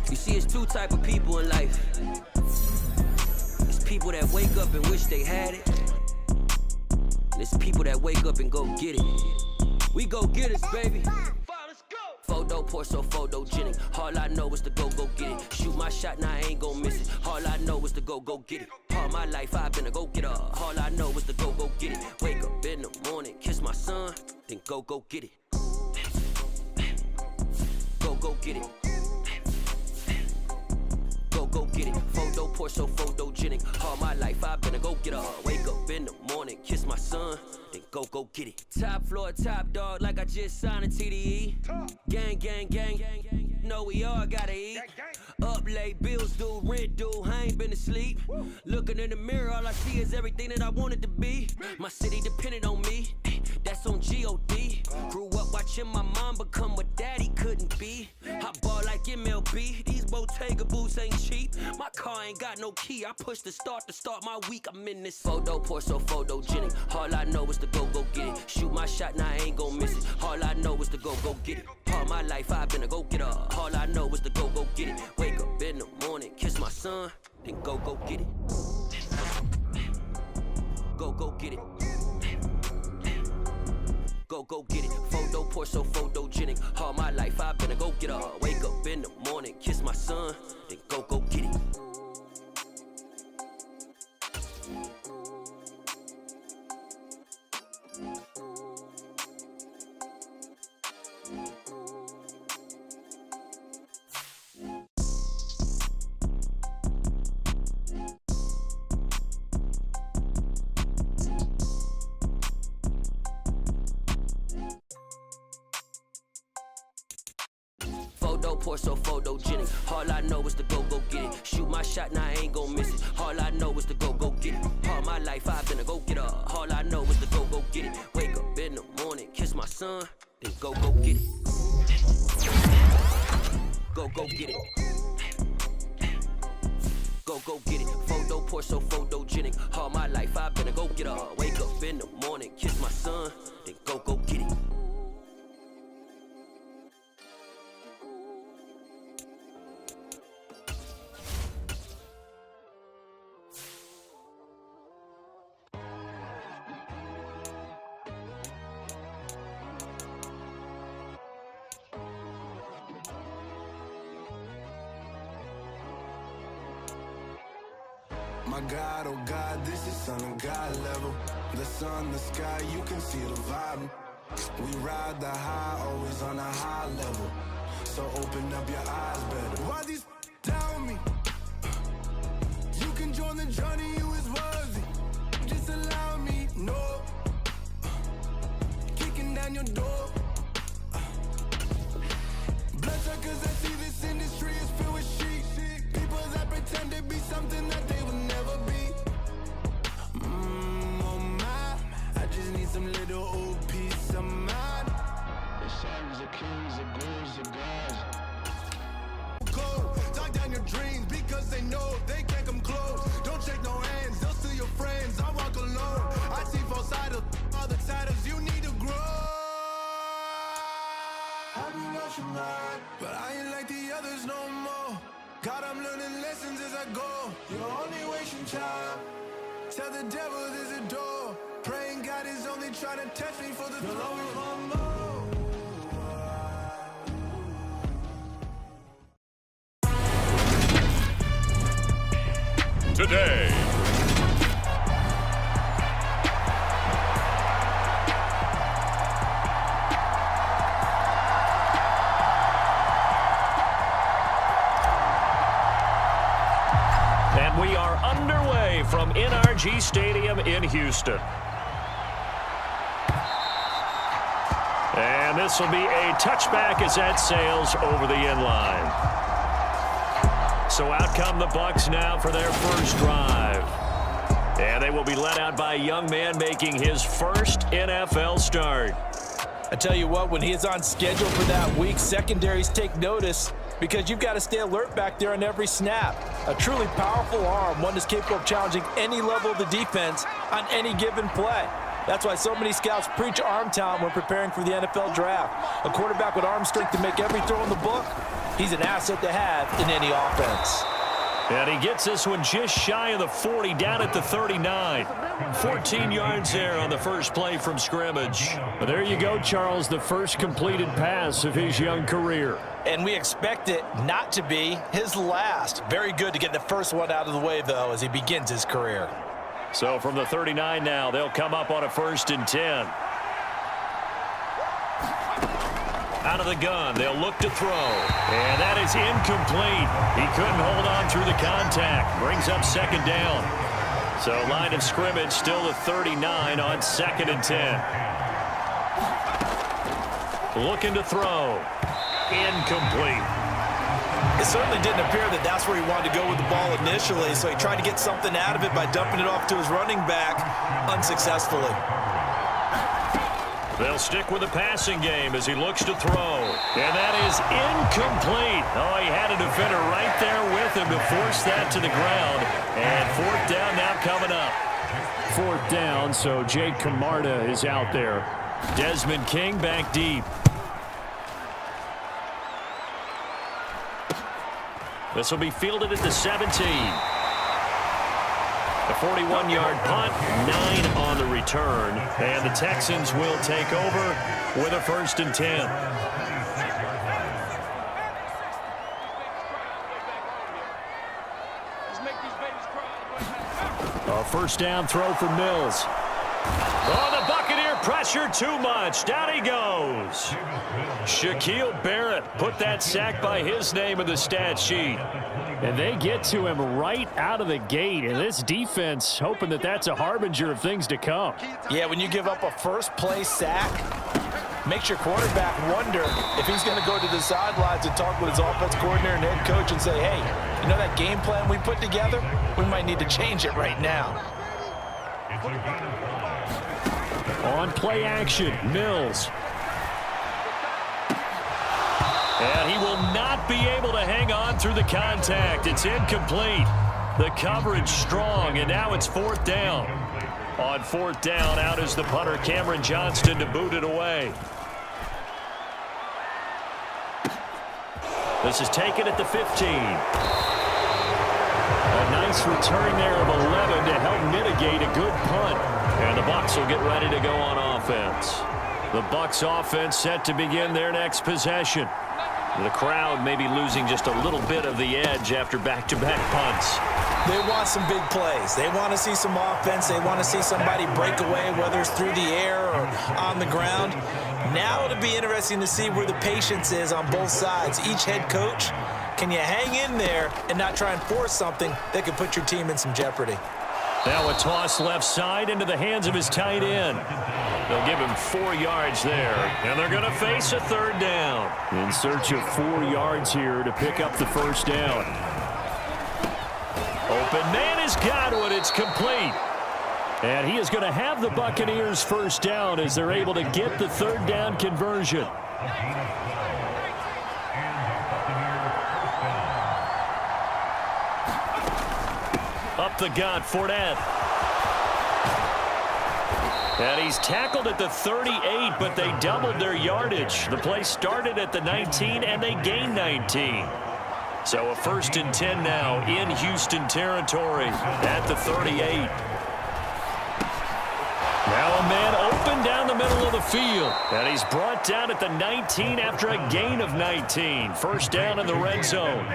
You see, it's two type of people in life. It's people that wake up and wish they had it. And it's people that wake up and go get it. We go get it, baby. Photo poor, so photogenic. All I know is to go get it. Shoot my shot, now I ain't gon' miss it. All I know is to go get it. All my life I've been a go-getter. All I know is to go get it. Wake up in the morning, kiss my son, then go get it. Go get it. Go get it. Photo poor, so photogenic. All my life I've been a go-getter. Wake up in the morning, kiss my son, then go get it. Top floor, top dog, like I just signed a TDE. Gang. Know we all gotta eat. Up late, bills due, rent due, I ain't been asleep. Looking in the mirror, all I see is everything that I wanted to be. My city depended on me, that's on G.O.D. Grew up watching my mom become what daddy couldn't be. I ball like MLB, these Bottega boots ain't cheap. My car ain't got no key, I push the start to start my week. I'm in this photo poor, so photogenic. All I know is to go get it. Shoot my shot, now I ain't gon' miss it. All I know is to go get it. All my life I've been a go-getter. All I know is to go get it. Wake up in the morning, kiss my son, then go get it. Go get it. Go get it. Photo poor, so photogenic. All my life I've been a go-getter. Wake up in the morning, kiss my son, then go get it. Photo poor, so photogenic. All I know is to go get it. Shoot my shot, now I ain't gon' miss it. All I know is to go get it. All my life I've been a go-getter. All I know is to go get it. Wake up in the morning, kiss my son, then go get it. Go get it. Go get it. Photo poor, so photogenic. All my life I've been a go-getter. Wake up in the morning, kiss my son, then go get it. My God, oh God, this is son of God level. The sun, the sky, you can see the vibe. We ride the high, always on a high level. So open up your eyes better. Why these tell me? You can join the journey, you is worthy. Just allow me, no. Kicking down your door. Bloodsuckers, I see this industry is filled with sheep. People that pretend to be something that they will never be. Oh my, I just need some little old peace of mind. The sons, the kings, the ghouls, the gods. Cold, talk down your dreams because they know they can't come close. Don't shake no hands, they'll steal your friends. I walk alone. I see false idols, other titles. You need to grow. I've been watching mine, but I ain't like the others no more. God, I'm learning lessons as I go. You're only wasting time. Tell the devil there's a door. Praying God is only trying to test me for the throne. You'll always want more. Today. And we are underway from NRG Stadium in Houston. And this will be a touchback as that sails over the end line. So out come the Bucs now for their first drive. And they will be led out by a young man making his first NFL start. I tell you what, when he's on schedule for that week, secondaries take notice because you've got to stay alert back there on every snap. A truly powerful arm, one that's capable of challenging any level of the defense on any given play. That's why so many scouts preach arm talent when preparing for the NFL draft. A quarterback with arm strength to make every throw in the book, He's an asset to have in any offense. And he gets this one just shy of the 40, down at the 39. 14 yards there on the first play from scrimmage. Well, there you go, Charles, the first completed pass of his young career. And we expect it not to be his last. Very good to get the first one out of the way, though, as he begins his career. So from the 39 now, they'll come up on a 1st and 10. Out of the gun, they'll look to throw. And that is incomplete. He couldn't hold on through the contact. Brings up 2nd down. So line of scrimmage still the 39 on 2nd and 10. Looking to throw. Incomplete. It certainly didn't appear that that's where he wanted to go with the ball initially, so he tried to get something out of it by dumping it off to his running back unsuccessfully. They'll stick with the passing game as he looks to throw. And that is incomplete. Oh, he had a defender right there with him to force that to the ground. And 4th down now coming up. 4th down, so Jake Camarda is out there. Desmond King back deep. This will be fielded at the 17. A 41-yard punt, 9 on the return. And the Texans will take over with a 1st and 10. A 1st down throw for Mills. Oh, the Buccaneer pressure too much. Down he goes. Shaquille Barrett put that sack by his name in the stat sheet. And they get to him right out of the gate. And this defense hoping that that's a harbinger of things to come. Yeah, when you give up a first-play sack, makes your quarterback wonder if he's going to go to the sidelines and talk with his offense coordinator and head coach and say, hey, you know that game plan we put together? We might need to change it right now. On play action, Mills. And he will not be able to hang on through the contact. It's incomplete. The coverage strong, and now it's 4th down. On 4th down, out is the punter, Cameron Johnston, to boot it away. This is taken at the 15. A nice return there of 11 to help mitigate a good punt. And the Bucs will get ready to go on offense. The Bucs offense set to begin their next possession. The crowd may be losing just a little bit of the edge after back-to-back punts. They want some big plays. They want to see some offense. They want to see somebody break away, whether it's through the air or on the ground. Now it'll be interesting to see where the patience is on both sides. Each head coach, can you hang in there and not try and force something that could put your team in some jeopardy? Now a toss left side into the hands of his tight end. They'll give him 4 yards there, and they're going to face a 3rd down. In search of 4 yards here to pick up the 1st down. Open man is Godwin. It's complete. And he is going to have the Buccaneers 1st down as they're able to get the 3rd down conversion. Up the gut, Fournette. And he's tackled at the 38, but they doubled their yardage. The play started at the 19, and they gained 19. So a 1st and 10 now in Houston territory at the 38. Now a man open down the middle of the field. And he's brought down at the 19 after a gain of 19. 1st down in the red zone.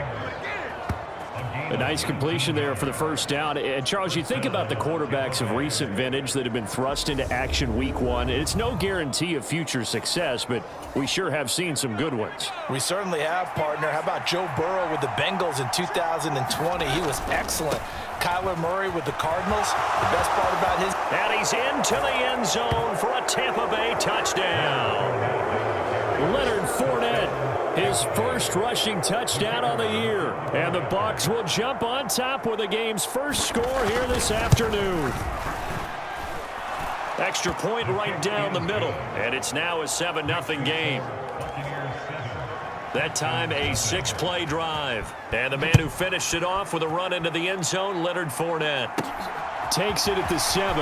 A nice completion there for the 1st down. And, Charles, you think about the quarterbacks of recent vintage that have been thrust into action week 1. It's no guarantee of future success, but we sure have seen some good ones. We certainly have, partner. How about Joe Burrow with the Bengals in 2020? He was excellent. Kyler Murray with the Cardinals. The best part about his... And he's into the end zone for a Tampa Bay touchdown. Leonard Fournette, his first rushing touchdown on the year. And the Bucs will jump on top with the game's first score here this afternoon. Extra point right down the middle. And it's now a 7-0 game. That time a 6-play drive. And the man who finished it off with a run into the end zone, Leonard Fournette. Takes it at the 7.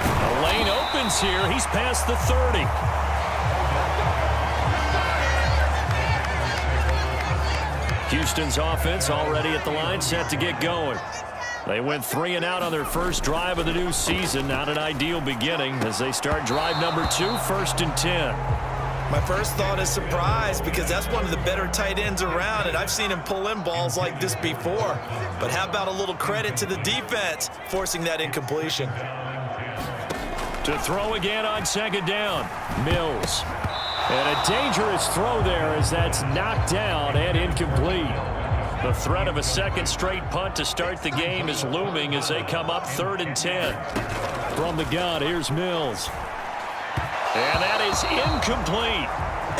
The lane opens here. He's past the 30. Houston's offense already at the line, set to get going. They went 3 and out on their first drive of the new season. Not an ideal beginning as they start drive number 2, 1st and 10. My first thought is surprise because that's one of the better tight ends around, and I've seen him pull in balls like this before. But how about a little credit to the defense forcing that incompletion? To throw again on 2nd down, Mills. And a dangerous throw there as that's knocked down and incomplete. The threat of a second straight punt to start the game is looming as they come up 3rd and 10. From the gun, here's Mills. And that is incomplete.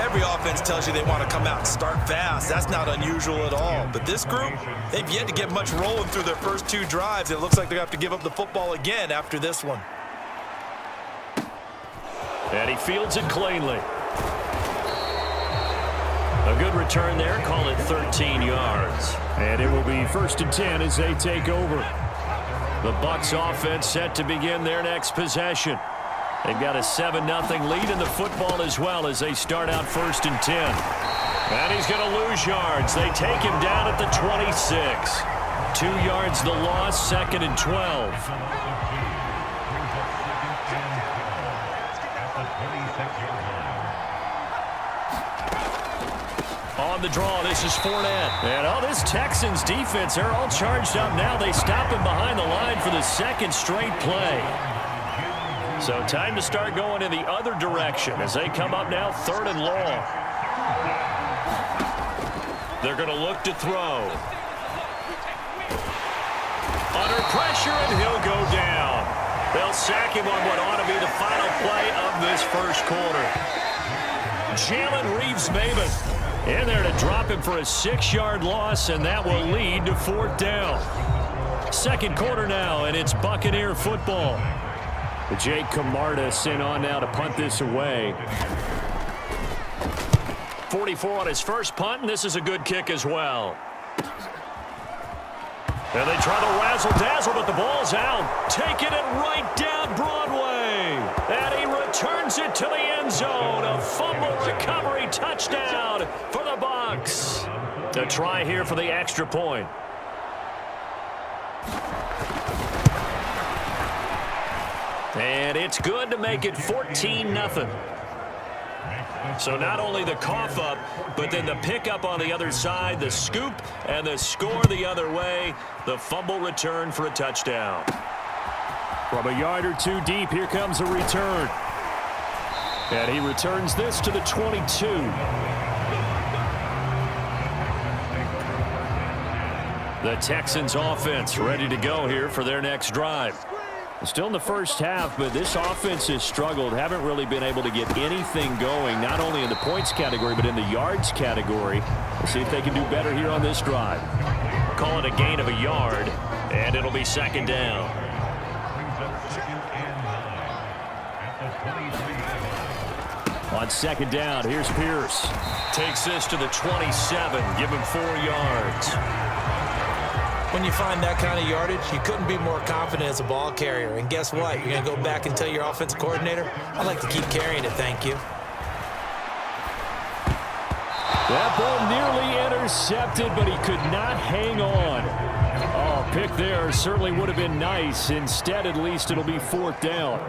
Every offense tells you they want to come out and start fast. That's not unusual at all. But this group, they've yet to get much rolling through their first 2 drives. It looks like they're going to have to give up the football again after this one. And he fields it cleanly. A good return there, call it 13 yards. And it will be 1st and 10 as they take over. The Bucs offense set to begin their next possession. They've got a 7-0 lead in the football as well as they start out 1st and 10. And he's going to lose yards. They take him down at the 26. 2 yards the loss, 2nd and 12. On the draw, this is Fournette. And this Texans defense, they're all charged up now. They stop him behind the line for the 2nd straight play. So time to start going in the other direction as they come up now 3rd and long. They're going to look to throw. Under pressure, and he'll go down. They'll sack him on what ought to be the final play of this first quarter. Jalen Reeves-Maybin in there to drop him for a 6-yard loss, and that will lead to 4th down. 2nd quarter now, and it's Buccaneer football. Jake Camarda sent on now to punt this away. 44 on his first punt, and this is a good kick as well. And they try to razzle-dazzle, but the ball's out. Taking it right down Broadway. And he returns it to the end zone. A fumble recovery touchdown for the Bucs. A try here for the extra point. And it's good to make it 14-0. So not only the cough up, but then the pickup on the other side, the scoop, and the score the other way. The fumble return for a touchdown. From a yard or 2 deep, here comes a return. And he returns this to the 22. The Texans offense ready to go here for their next drive. Still in the first half, but this offense has struggled. Haven't really been able to get anything going, not only in the points category, but in the yards category. Let's see if they can do better here on this drive. Call it a gain of a yard, and it'll be 2nd down. On 2nd down, here's Pierce. Takes this to the 27, give him 4 yards. When you find that kind of yardage, you couldn't be more confident as a ball carrier. And guess what? You're going to go back and tell your offensive coordinator, I'd like to keep carrying it, thank you. That ball nearly intercepted, but he could not hang on. Oh, pick there certainly would have been nice. Instead, at least it'll be 4th down.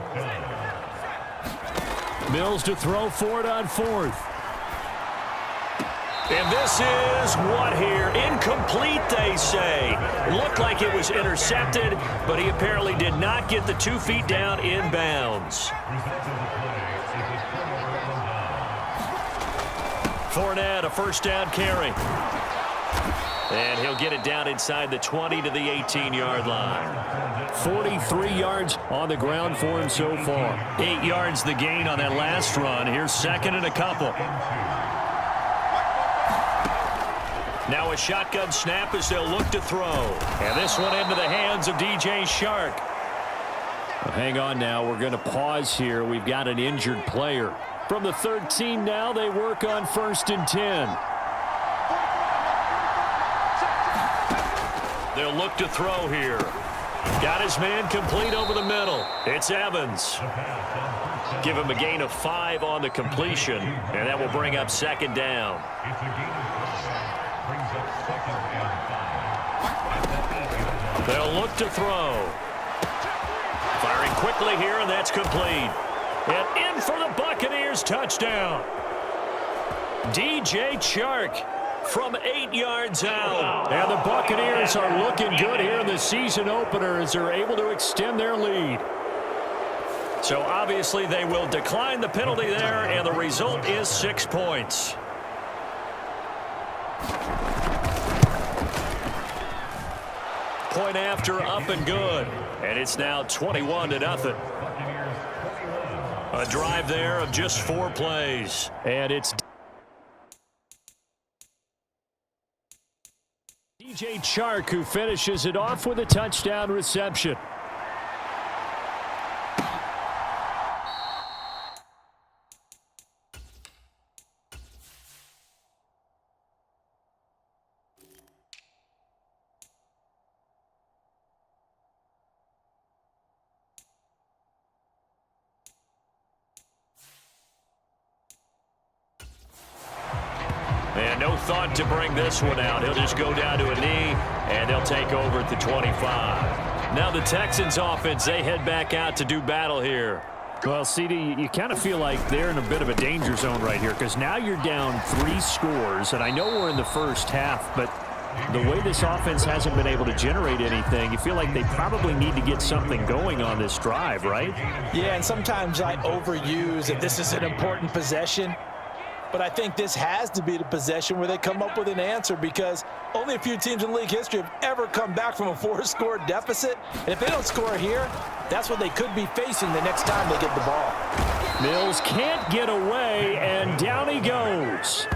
Mills to throw for it on 4th. And this is what here? Incomplete, they say. Looked like it was intercepted, but he apparently did not get the 2 feet down in bounds. Fournette, a 1st down carry. And he'll get it down inside the 20 to the 18-yard line. 43 yards on the ground for him so far. 8 yards the gain on that last run. Here's 2nd and a couple. Now a shotgun snap as they'll look to throw. And this one into the hands of DJ Shark. Well, hang on now. We're going to pause here. We've got an injured player. From the 13 now, they work on 1st and 10. They'll look to throw here. Got his man complete over the middle. It's Evans. Give him a gain of 5 on the completion, and that will bring up 2nd down. They'll look to throw. Firing quickly here, and that's complete. And in for the Buccaneers touchdown. DJ Chark from 8 yards out. And the Buccaneers are looking good here in the season opener as they're able to extend their lead. So obviously they will decline the penalty there, and the result is 6 points. Point after, up and good. And it's now 21-0. A drive there of just 4 plays. And it's DJ Chark who finishes it off with a touchdown reception. And no thought to bring this one out. He'll just go down to a knee, and they'll take over at the 25. Now the Texans offense, they head back out to do battle here. Well, CD, you kind of feel like they're in a bit of a danger zone right here because now you're down 3 scores, and I know we're in the first half, but the way this offense hasn't been able to generate anything, you feel like they probably need to get something going on this drive, right? Yeah, and sometimes I overuse that this is an important possession. But I think this has to be the possession where they come up with an answer because only a few teams in league history have ever come back from a 4-score deficit. And if they don't score here, that's what they could be facing the next time they get the ball. Mills can't get away, and down he goes.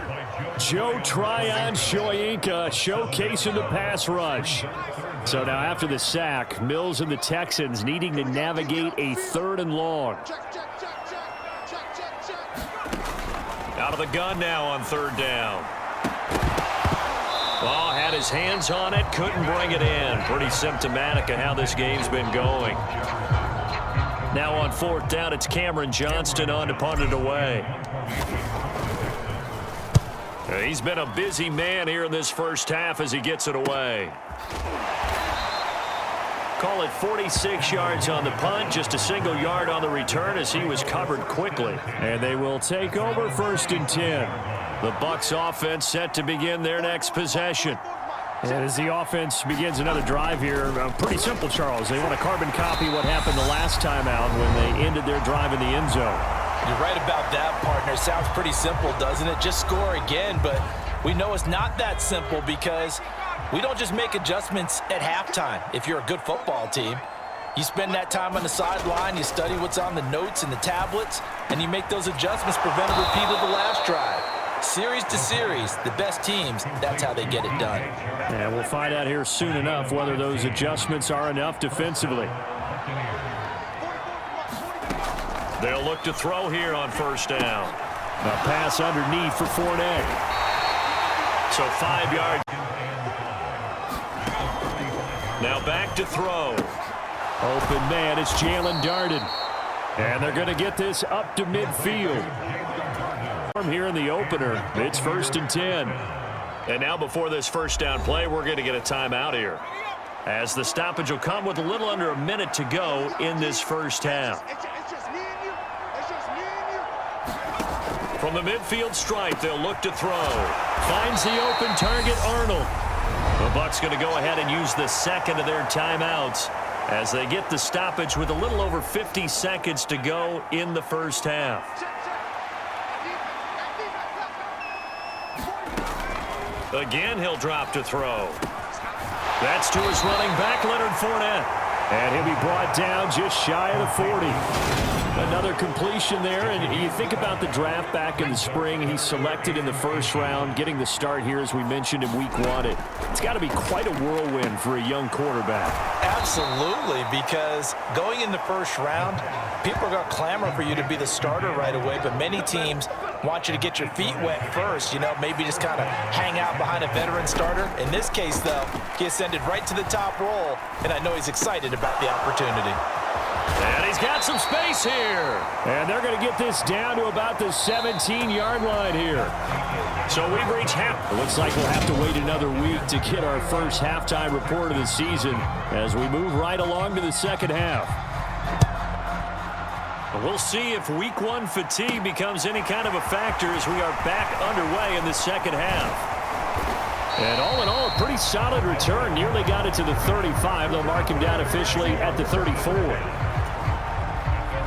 Joe Tryon-Shoyinka showcasing the pass rush. So now after the sack, Mills and the Texans needing to navigate a 3rd and long. Out of the gun now on 3rd down. Oh, had his hands on it, couldn't bring it in. Pretty symptomatic of how this game's been going. Now on 4th down, it's Cameron Johnston on to punt it away. He's been a busy man here in this first half as he gets it away. Call it 46 yards on the punt, just a single yard on the return as he was covered quickly. And they will take over 1st and 10. The Bucs offense set to begin their next possession. And as the offense begins another drive here, pretty simple, Charles. They want to carbon copy what happened the last time out when they ended their drive in the end zone. You're right about that, partner. Sounds pretty simple, doesn't it? Just score again, but we know it's not that simple because we don't just make adjustments at halftime. If you're a good football team, you spend that time on the sideline, you study what's on the notes and the tablets, and you make those adjustments, prevent a repeat of the last drive. Series to series, the best teams, that's how they get it done. And we'll find out here soon enough whether those adjustments are enough defensively. They'll look to throw here on 1st down. A pass underneath for Fournette. So 5 yards. Now back to throw. Open man, it's Jalen Darden. And they're going to get this up to midfield. From here in the opener, it's 1st and 10. And now before this 1st down play, we're going to get a timeout here, as the stoppage will come with a little under a minute to go in this first half. From the midfield stripe, they'll look to throw. Finds the open target, Arnold. The Bucs going to go ahead and use the second of their timeouts as they get the stoppage with a little over 50 seconds to go in the first half. Again, he'll drop to throw. That's to his running back, Leonard Fournette. And he'll be brought down just shy of the 40. Another completion there, and you think about the draft back in the spring. He's selected in the 1st round, getting the start here, as we mentioned, in week 1. It's got to be quite a whirlwind for a young quarterback. Absolutely, because going in the 1st round, people are going to clamor for you to be the starter right away, but many teams want you to get your feet wet first, maybe just kind of hang out behind a veteran starter. In this case, though, he ascended right to the top role, and I know he's excited about the opportunity. And he's got some space here. And they're going to get this down to about the 17-yard line here. So we've reached half. It looks like we'll have to wait another week to get our first halftime report of the season as we move right along to the second half. We'll see if week one fatigue becomes any kind of a factor as we are back underway in the second half. And all in all, a pretty solid return. Nearly got it to the 35. They'll mark him down officially at the 34.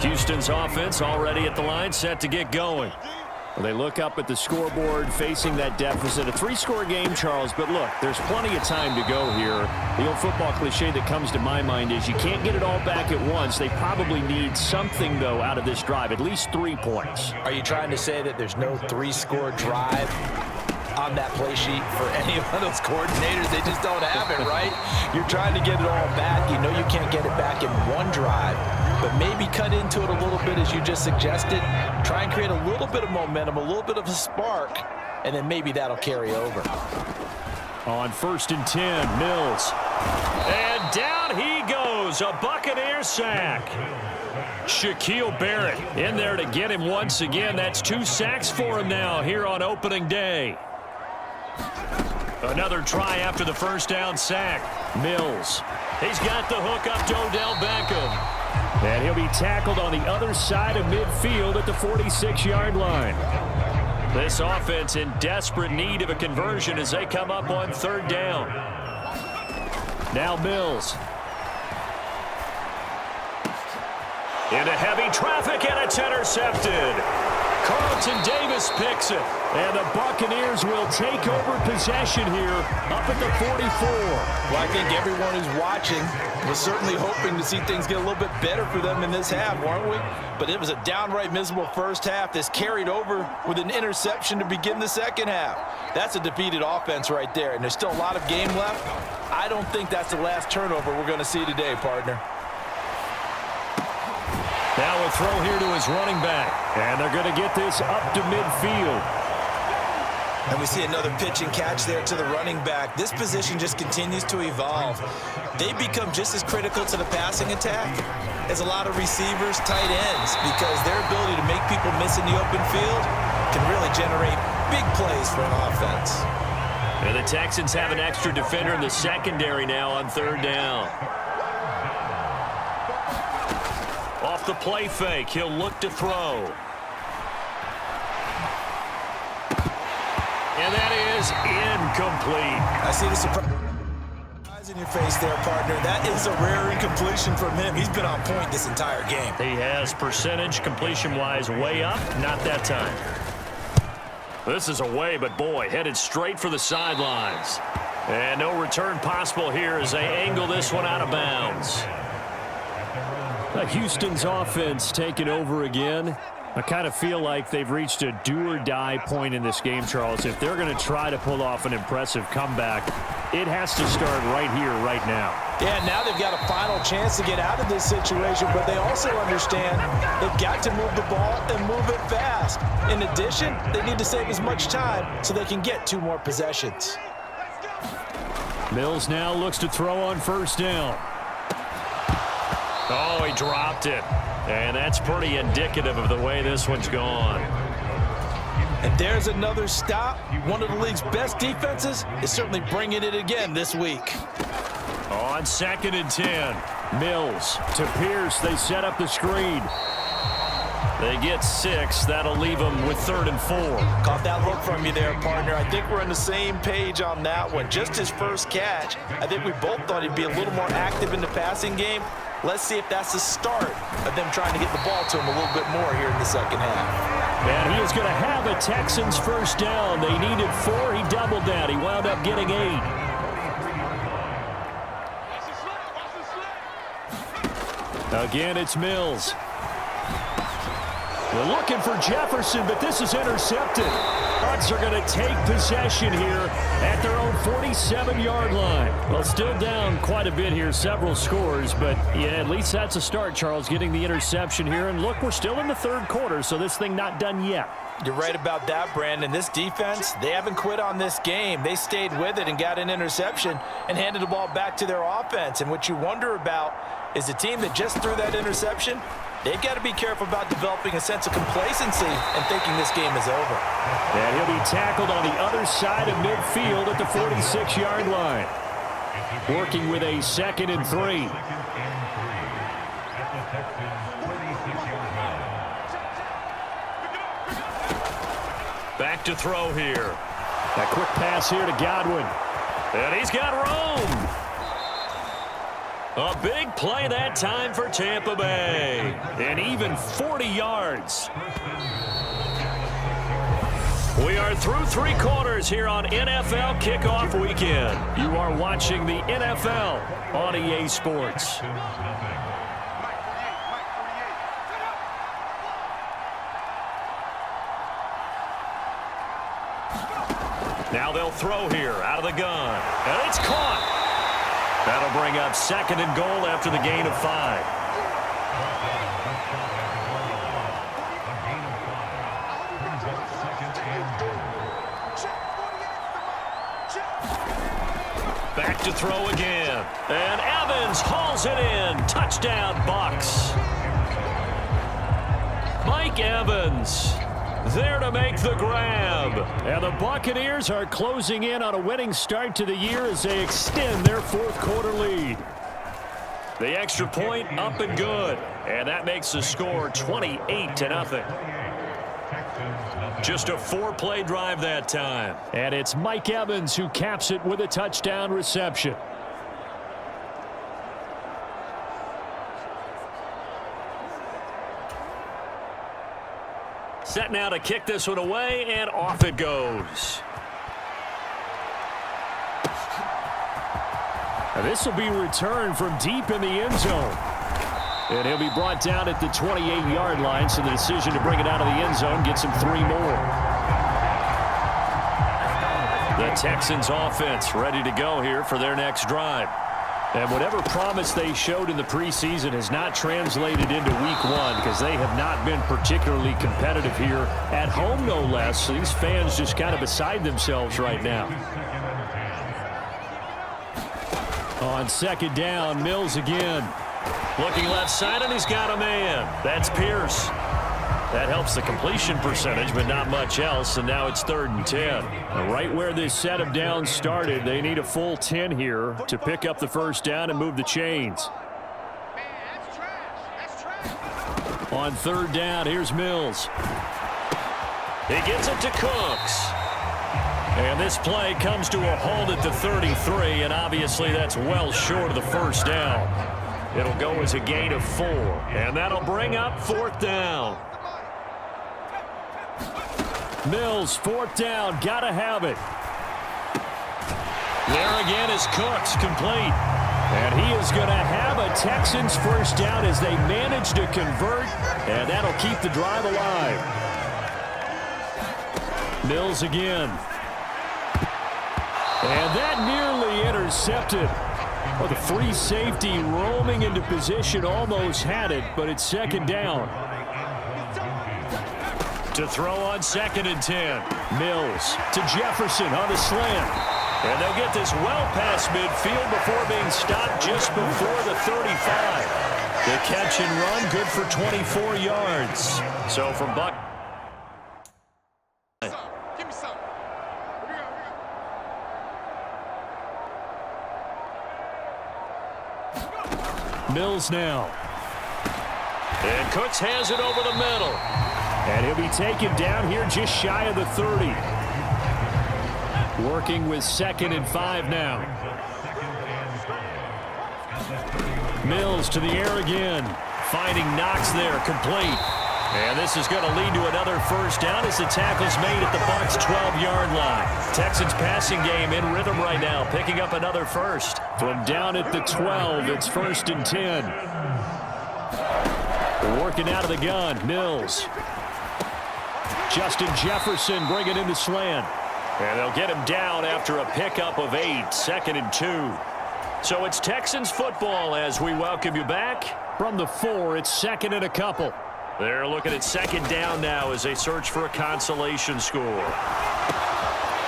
Houston's offense already at the line, set to get going. Well, they look up at the scoreboard facing that deficit. A 3-score game, Charles, but look, there's plenty of time to go here. The old football cliche that comes to my mind is you can't get it all back at once. They probably need something, though, out of this drive, at least 3 points. Are you trying to say that there's no 3-score drive on that play sheet for any of those coordinators? They just don't have it, right? You're trying to get it all back. You know you can't get it back in one drive, but maybe cut into it a little bit as you just suggested. Try and create a little bit of momentum, a little bit of a spark, and then maybe that'll carry over. On 1st and 10, Mills. And down he goes, a Buccaneer sack. Shaquille Barrett in there to get him once again. That's 2 sacks for him now here on opening day. Another try after the first down sack. Mills. He's got the hook up to Odell Beckham. And he'll be tackled on the other side of midfield at the 46-yard line. This offense in desperate need of a conversion as they come up on 3rd down. Now Mills. Into heavy traffic, and it's intercepted. Carlton Davis picks it. And the Buccaneers will take over possession here up at the 44. Well, I think everyone who's watching was certainly hoping to see things get a little bit better for them in this half, weren't we? But it was a downright miserable first half. This carried over with an interception to begin the second half. That's a defeated offense right there, and there's still a lot of game left. I don't think that's the last turnover we're going to see today, partner. Now a throw here to his running back. And they're going to get this up to midfield. And we see another pitch and catch there to the running back. This position just continues to evolve. They become just as critical to the passing attack as a lot of receivers, tight ends, because their ability to make people miss in the open field can really generate big plays for an offense. And the Texans have an extra defender in the secondary now on 3rd down. Off the play fake, he'll look to throw. And that is incomplete. I see the surprise in your face there, partner. That is a rare incompletion from him. He's been on point this entire game. He has percentage completion-wise way up, not that time. This is away, but boy, headed straight for the sidelines. And no return possible here as they angle this one out of bounds. Houston's offense taking over again. I kind of feel like they've reached a do-or-die point in this game, Charles. If they're going to try to pull off an impressive comeback, it has to start right here, right now. Yeah, now they've got a final chance to get out of this situation, but they also understand they've got to move the ball and move it fast. In addition, they need to save as much time so they can get 2 more possessions. Mills now looks to throw on 1st down. Oh, he dropped it. And that's pretty indicative of the way this one's gone. And there's another stop. One of the league's best defenses is certainly bringing it again this week. On 2nd and 10. Mills to Pierce. They set up the screen. They get 6. That'll leave them with 3rd and 4. Caught that look from you there, partner. I think we're on the same page on that one. Just his first catch. I think we both thought he'd be a little more active in the passing game. Let's see if that's the start of them trying to get the ball to him a little bit more here in the second half. And he is going to have a Texans first down. They needed 4. He doubled that. He wound up getting 8. Again, it's Mills. We're looking for Jefferson, but this is intercepted. Bucs are going to take possession here at their own 47-yard line. Well, still down quite a bit here, several scores, but yeah, at least that's a start, Charles, getting the interception here. And look, we're still in the 3rd quarter, so this thing not done yet. You're right about that, Brandon. This defense, they haven't quit on this game. They stayed with it and got an interception and handed the ball back to their offense. And what you wonder about is the team that just threw that interception. They've got to be careful about developing a sense of complacency and thinking this game is over. And he'll be tackled on the other side of midfield at the 46-yard line. Working with a 2nd and 3. Back to throw here. A quick pass here to Godwin. And he's got room. A big play that time for Tampa Bay. And even 40 yards. We are through 3 quarters here on NFL Kickoff Weekend. You are watching the NFL on EA Sports. Now they'll throw here out of the gun. And it's caught. That'll bring up 2nd and goal after the gain of 5. Back to throw again. And Evans hauls it in. Touchdown, Bucs. Mike Evans there to make the grab. And the Buccaneers are closing in on a winning start to the year as they extend their 4th quarter lead. The extra point up and good. And that makes the score 28-0. Just a 4-play drive that time. And it's Mike Evans who caps it with a touchdown reception. Set now to kick this one away, and off it goes. And this will be returned from deep in the end zone. And he'll be brought down at the 28-yard line, so the decision to bring it out of the end zone gets him 3 more. The Texans offense ready to go here for their next drive. And whatever promise they showed in the preseason has not translated into week 1 because they have not been particularly competitive here at home, no less. So these fans just kind of beside themselves right now. On 2nd down, Mills again. Looking left side, and he's got a man. That's Pierce. That helps the completion percentage, but not much else, and now it's 3rd and 10. And right where this set of downs started, they need a full 10 here to pick up the 1st down and move the chains. On 3rd down, here's Mills. He gets it to Cooks. And this play comes to a halt at the 33, and obviously that's well short of the 1st down. It'll go as a gain of 4, and that'll bring up 4th down. Mills, 4th down, gotta have it. There again is Cooks, complete. And he is going to have a Texans 1st down as they manage to convert, and that'll keep the drive alive. Mills again. And that nearly intercepted. Well, the free safety roaming into position almost had it, but it's 2nd down. To throw on 2nd and 10. Mills to Jefferson on the slant. And they'll get this well past midfield before being stopped just before the 35. The catch and run good for 24 yards. So from Buck. Mills now. And Cooks has it over the middle. And he'll be taken down here just shy of the 30. Working with 2nd and 5 now. Mills to the air again. Finding Knox there, complete. And this is going to lead to another 1st down as the tackle's made at the Bucs' 12-yard line. Texans passing game in rhythm right now, picking up another 1st. From down at the 12, it's 1st and 10. Working out of the gun, Mills. Justin Jefferson bringing in the slant. And they'll get him down after a pickup of 8, 2nd and 2. So it's Texans football as we welcome you back. From the 4, it's 2nd and a couple. They're looking at 2nd down now as they search for a consolation score.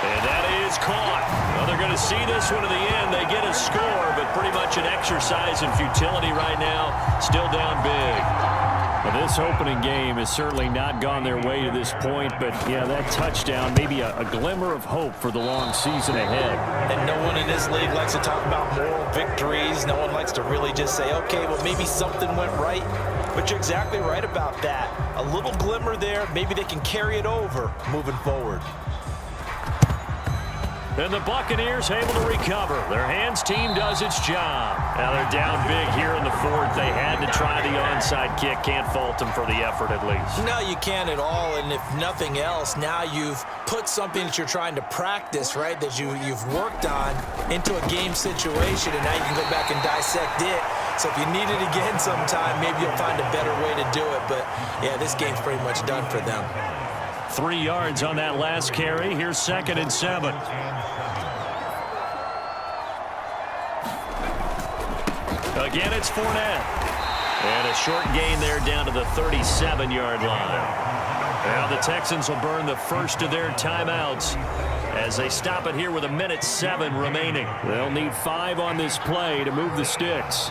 And that is caught. Well, they're going to see this one to the end. They get a score, but pretty much an exercise in futility right now. Still down big. Well, this opening game has certainly not gone their way to this point, but, yeah, that touchdown, maybe a glimmer of hope for the long season ahead. And no one in this league likes to talk about moral victories. No one likes to really just say, okay, well, maybe something went right. But you're exactly right about that. A little glimmer there. Maybe they can carry it over moving forward. And the Buccaneers able to recover. Their hands team does its job. Now they're down big here in the fourth. They had to try the onside kick. Can't fault them for the effort at least. No, you can't at all. And if nothing else, now you've put something that you're trying to practice, right, that you've worked on into a game situation, and now you can go back and dissect it. So if you need it again sometime, maybe you'll find a better way to do it. But, yeah, this game's pretty much done for them. 3 yards on that last carry. Here's 2nd and 7. Again, it's Fournette. And a short gain there down to the 37-yard line. Now the Texans will burn the first of their timeouts as they stop it here with 1:07 remaining. They'll need 5 on this play to move the sticks.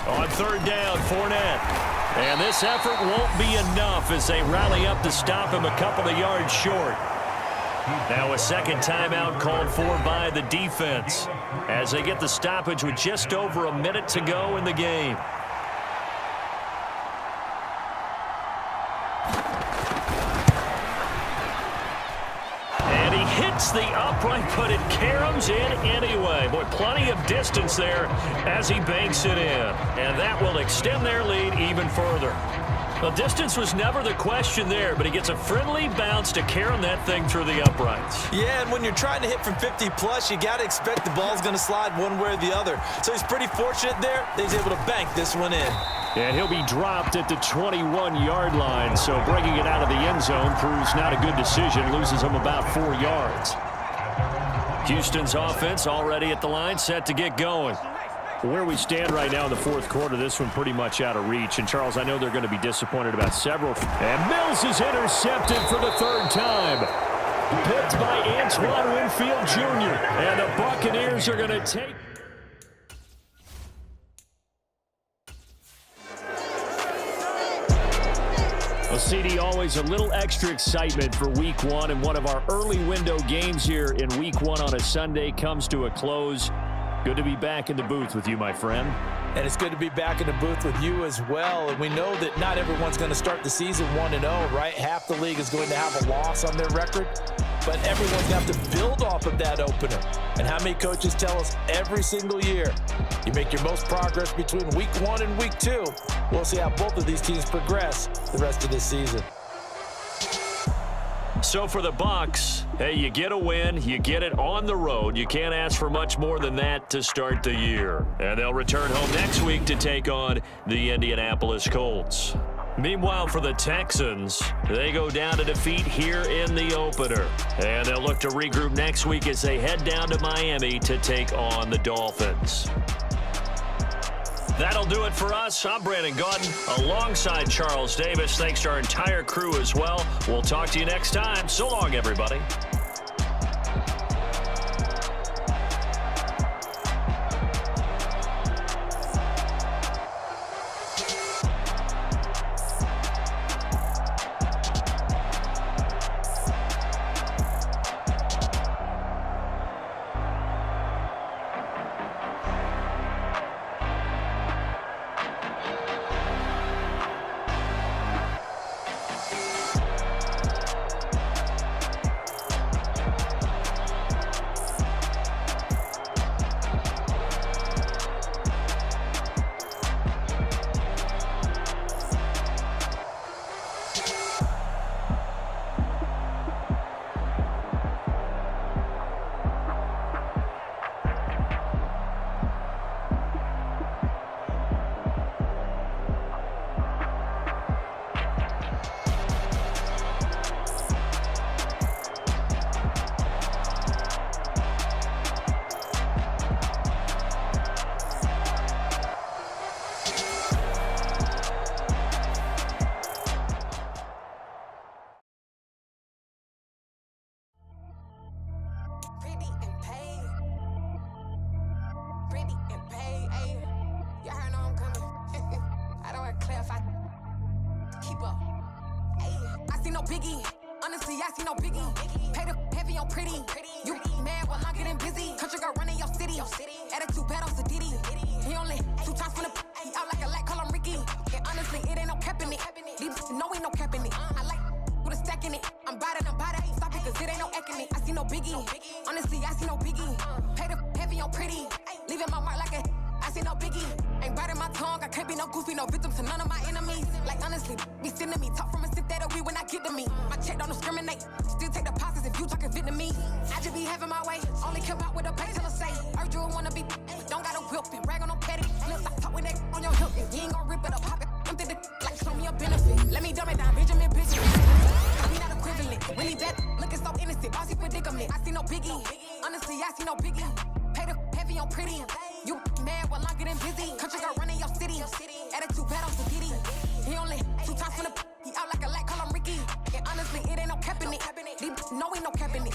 On 3rd down, Fournette. And this effort won't be enough as they rally up to stop him a couple of yards short. Now a second timeout called for by the defense as they get the stoppage with just over a minute to go in the game. And he hits the upright, but it caroms in anyway. Boy, plenty of distance there as he banks it in. And that will extend their lead even further. Well, distance was never the question there, but he gets a friendly bounce to carom that thing through the uprights. Yeah, and when you're trying to hit from 50-plus, you got to expect the ball's going to slide one way or the other. So he's pretty fortunate there that he's able to bank this one in. And he'll be dropped at the 21-yard line, so breaking it out of the end zone proves not a good decision. Loses him about 4 yards. Houston's offense already at the line, set to get going. Where we stand right now in the fourth quarter, this one pretty much out of reach. And, Charles, I know they're going to be disappointed about several. And Mills is intercepted for the 3rd time. Picked by Antoine Winfield Jr. And the Buccaneers are going to take. Well, CD, always a little extra excitement for Week 1. And one of our early window games here in Week 1 on a Sunday comes to a close. Good to be back in the booth with you, my friend. And it's good to be back in the booth with you as well. And we know that not everyone's going to start the season 1-0, right? Half the league is going to have a loss on their record. But everyone's going to have to build off of that opener. And how many coaches tell us every single year, you make your most progress between Week 1 and Week 2. We'll see how both of these teams progress the rest of this season. So for the Bucs, hey, you get a win, you get it on the road. You can't ask for much more than that to start the year. And they'll return home next week to take on the Indianapolis Colts. Meanwhile, for the Texans, they go down to defeat here in the opener. And they'll look to regroup next week as they head down to Miami to take on the Dolphins. That'll do it for us. I'm Brandon Gaudin alongside Charles Davis. Thanks to our entire crew as well. We'll talk to you next time. So long, everybody. Shadow and Clef, I keep up. I see no biggie. Honestly, I see no biggie. Pay the heavy on pretty. You mad while I'm getting busy. Country girl running your city. Attitude bad on Sadidi. He only 2 times from the he out like a light, call him Ricky. And honestly, it ain't no cap in it. These know ain't no cap in it. I like with a stack in it. I'm bout it. Stop it, cause it ain't no eck in it. I see no biggie. Honestly, I see no biggie. Pay the heavy on pretty. Leaving my mark like a I see no biggie. Ain't biting my tongue. I can't be no goofy, no victim to none of my enemies. Like honestly, be sending me talk from a sip that'll be when I get to me. My check don't discriminate. Still take deposits if you talking Vietnamese. I just be having my way. Only care about what the pay teller say. Urge you wanna be, don't gotta whip it. Rag on no petty. Let's stop talk with that on your hip. You ain't gon' rip it up, pop it. I'm the like show me a benefit. Let me dumb it down, Benjamin Bridges. We not equivalent. Really bad, looking so innocent. Bossy predicament. I see no biggie. Honestly, I see no biggie. Pay the heavy on pretty. You mad while I'm getting busy. Country girl running your city. Attitude bad on Sadidi. He only 2 times from the he out like a light, call him Ricky. And honestly, it ain't no cap in it. These know ain't no cap in it.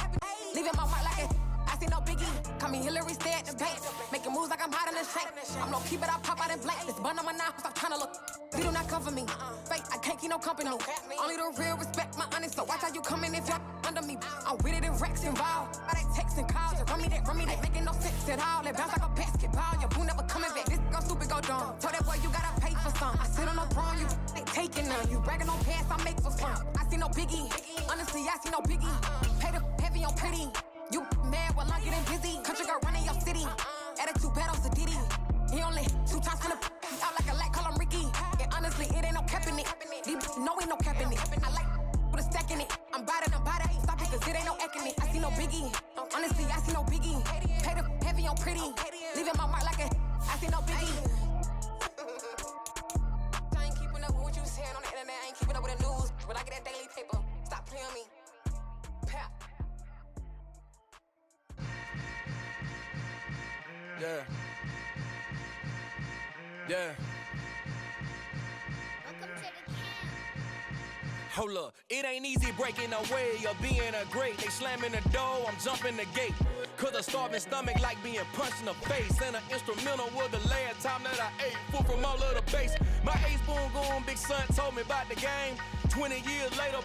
Leaving my mark like a I see no biggie. Call me Hillary, stay at the bank. Making moves like I'm hot in the shank. I'm no keep it, I pop out in blank. This bun on my knife, stop trying to look. You do not cover me. Fake, I can't keep no company. Only the real respect my honest. So watch how you coming if y'all under me. I'm with it and Rex involved. I they texting calls and run me that. Making no sense at all. It bounce like a basketball. Your boo never coming back. This go stupid, go dumb. Told that boy you gotta pay for some. I sit on no throne, you ain't taking none. You bragging on pants, I make for fun. I see no biggie. Honestly, I see no biggie. Pay the heavy on pretty. You mad while I'm getting busy. Country girl running your city. Attitude bad on Sadidi. He only 2 times from the he out like a light, call him Ricky. And honestly, it ain't no cap in it. These know ain't no cap in it. I like with a stack in it. I'm bout it. Stop it, cause it ain't no eck in it. I see no biggie. Honestly, I see no biggie. Pay the heavy on pretty. Leaving my mark like a I see no biggie. I ain't keeping up with what you saying on the internet. I ain't keeping up with the news. When I get that daily paper, stop playing me. Pap. Yeah. Yeah. Hold up, it ain't easy breaking away or being a great. They slamming the door, I'm jumping the gate. Cause a starving stomach like being punched in the face. And an instrumental was the last time that I ate. Full from all of the bass. My A-spoon going, big son told me about the game. 20 years later,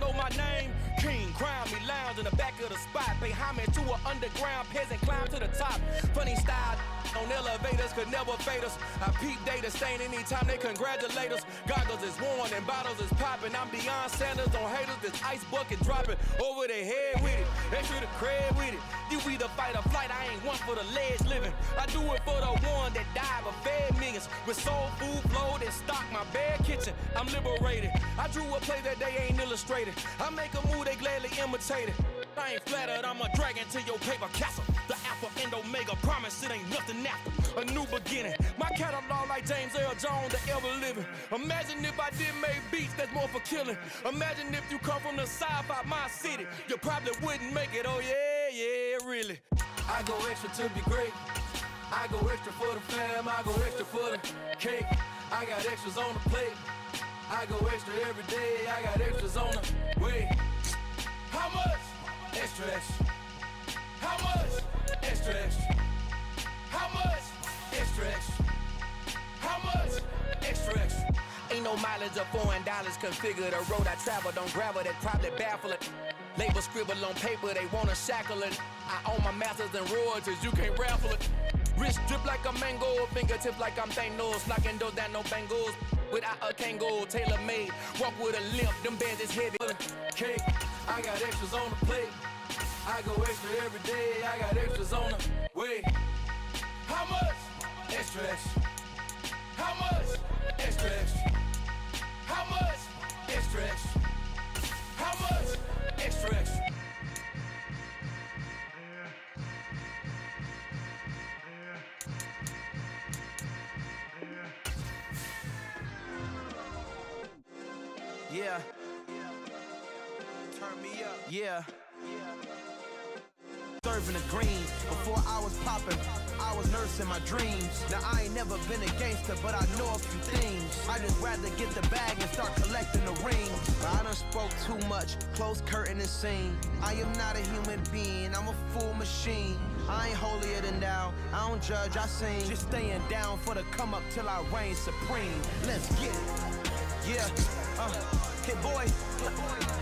know my name. King, crown me, lounge in the back of the spot. Pay homage to an underground peasant, climb to the top. Funny style on elevators could never fade us. I peep data stain anytime they congratulate us. Goggles is worn and bottles is popping. I'm beyond Sanders on haters, this ice bucket dropping over their head with it. Extra the cred with it. You either fight or flight, I ain't one for the ledge living. I do it for the one that died but fed millions. With soul food flowed and stocked my bare kitchen. I'm liberated. I drew a play that they ain't illustrated. I make a move, they gladly imitate it. I ain't flattered, I'm a dragon to your paper castle. The alpha and omega, promise it ain't nothing after. A new beginning. My catalog like James Earl Jones, the ever living. Imagine if I did make beats that's more for killing. Imagine if you come from the south out my city. You probably wouldn't make it, oh yeah, really. I go extra to be great. I go extra for the fam, I go extra for the cake. I got extras on the plate. I go extra every day, I got extras on the way. How much? Extra, extra. How much? Extra, extra. How much? Extra, extra. How much? Extra, extra. Ain't no mileage of $4 configure the road I travel. Don't gravel, that probably baffle it. Label scribble on paper, they wanna shackle it. I own my masters and royalties, you can't raffle it. Wrist drip like a mango, fingertips like I'm Thanos. Knocking those down, no bangles. Without a Kango, tailor made. Walk with a limp, them bands is heavy. Cake, I got extras on the plate. I go extra every day, I got extras on the way. How much? Extra, extra. How much? Extra, extra. How much? Extra, extra. How much? Extra, extra. Yeah. Turn me up. Yeah. Serving the green before I was popping. I was nursing my dreams. Now I ain't never been a gangster, but I know a few things. I just rather get the bag and start collecting the rings. I done spoke too much, close curtain and scene. I am not a human being, I'm a full machine. I ain't holier than thou, I don't judge, I sing. Just staying down for the come up till I reign supreme. Let's get it. Yeah, Hit boy,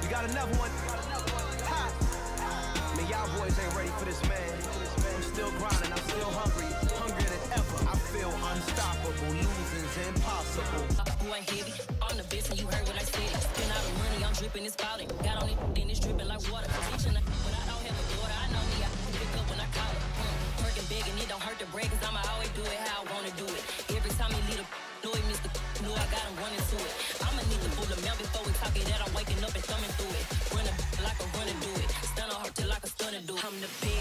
we got another one. Ha! Man, y'all boys ain't ready for this, man. I'm still grinding, I'm still hungry, hungrier than ever. I feel unstoppable, losing's impossible. Who ain't heavy, on the bitch and you heard what I said. Spend all the money, I'm dripping, it's spouting. Got on it, then it's dripping like water. When I don't have a daughter, I know me, I pick up when I call it. Working big and it don't hurt to break, cause I'ma always do it how I wanna do it. Every time he lead a know he missed the know I got him running to it. I'ma need the full amount before we talk it that I'm waking up and thumbing through it. Run a like a running do it. Stun on her till like a stunner do. I'm the bitch.